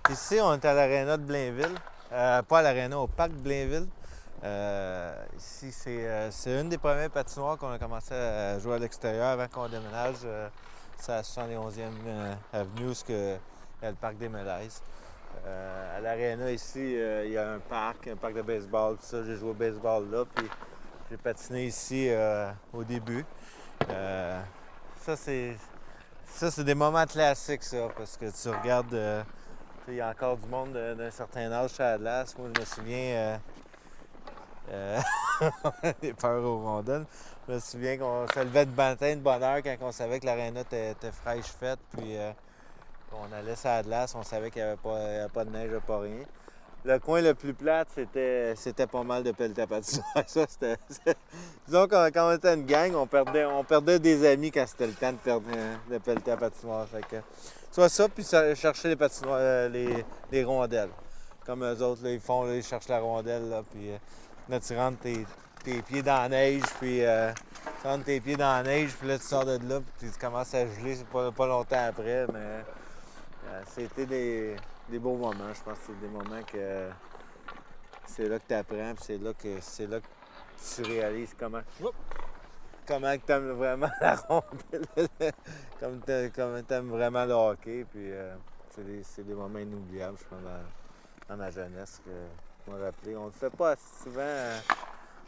Ici, on est à l'aréna de Blainville. Pas à l'aréna, au parc de Blainville. Ici, c'est une des premières patinoires qu'on a commencé à jouer à l'extérieur avant qu'on déménage. C'est à la 71e avenue où il y a le parc des Mélèzes. À l'aréna, ici, il y a un parc de baseball, tout ça. J'ai joué au baseball là, puis j'ai patiné ici au début. Ça, c'est des moments classiques, ça, parce que tu regardes, il y a encore du monde d'un certain âge à la glace. Moi, je me souviens, des peurs aux rondelles. Je me souviens qu'on se levait de matin de bonne heure quand on savait que l'aréna était fraîche faite, puis on allait sur la glace, on savait qu'il n'y avait pas de neige, pas rien. Le coin le plus plate, c'était pas mal de pelleter à patinoire. Ça, disons quand on était une gang, on perdait des amis quand c'était le temps de pelleter à patinoire. Fait que, soit ça, puis chercher les patinoires, les rondelles. Comme eux autres, là, ils font, là, ils cherchent la rondelle, là, puis là, tu rentres tes pieds dans la neige, puis tu rentres tes pieds dans la neige, puis là, tu sors de là, puis tu commences à geler, c'est pas longtemps après, mais c'était des beaux moments. Je pense que c'est des moments que c'est là que tu apprends, puis c'est là que tu réalises comment tu aimes vraiment la rondelle, comme tu aimes vraiment le hockey. Puis c'est des moments inoubliables, je pense, dans ma jeunesse que je me rappelais. On le fait pas assez souvent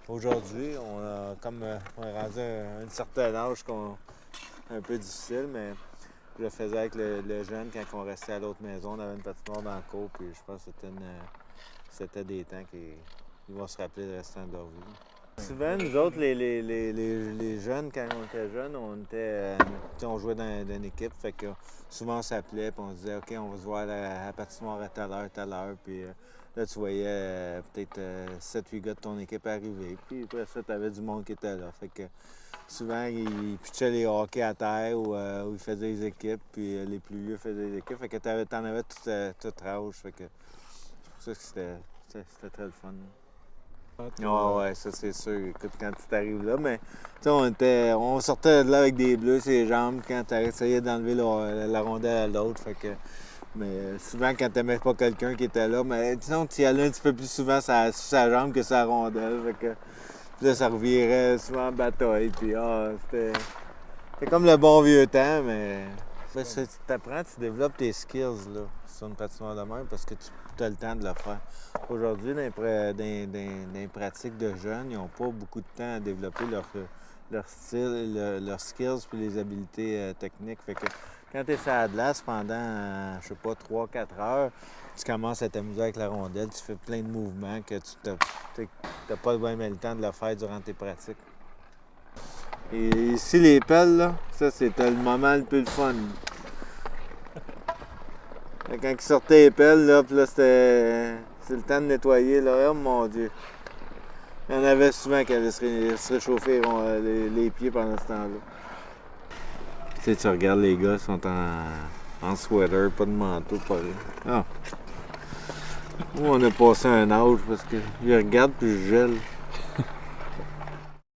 aujourd'hui. On est rendu à un certain âge un peu difficile, mais je le faisais avec le jeune quand on restait à l'autre maison. On avait une patinoire dans le cours, puis je pense que c'était des temps qu'ils vont se rappeler le restant de leur vie. Souvent, nous autres, les jeunes, quand on était jeunes, on jouait dans une équipe. Fait que souvent, on s'appelait et on se disait « OK, on va se voir à la patinoire à telle heure. » Puis là, tu voyais peut-être 7-8 gars de ton équipe arriver. Puis après ça, tu avais du monde qui était là. Fait que souvent, ils pitchaient les hockey à terre ou ils faisaient des équipes. Puis les plus vieux faisaient des équipes. Fait que t'en avais toute âge. Fait que c'est pour ça que c'était très le fun. Ouais, ça c'est sûr. Écoute, quand tu t'arrives là, mais tu sais, on sortait de là avec des bleus sur les jambes quand tu essayais d'enlever la rondelle à l'autre. Fait que, mais souvent, quand t'aimais pas quelqu'un qui était là, mais disons que tu y allais un petit peu plus souvent sur sa jambe que sur la rondelle. Fait que là, ça revirait souvent en bataille. Puis c'était comme le bon vieux temps, mais tu t'apprends, tu développes tes skills là, sur une patinoire de mer parce que tu as le temps de le faire. Aujourd'hui, dans les pratiques de jeunes, ils n'ont pas beaucoup de temps à développer leur style, leurs skills puis les habiletés techniques. Fait que quand tu es sur la glace pendant, je sais pas, 3-4 heures, tu commences à t'amuser avec la rondelle, tu fais plein de mouvements que tu n'as pas même le temps de le faire durant tes pratiques. Et ici, les pelles, là, ça, c'était le moment le plus fun. Quand ils sortaient les pelles, là, puis là, c'est le temps de nettoyer, là. Oh mon Dieu! Il y en avait souvent qui allaient se réchauffer les pieds pendant ce temps-là. Tu sais, tu regardes les gars, ils sont en sweater, pas de manteau, pas rien. Ah! Nous, on a passé un âge parce que je regarde puis je gèle.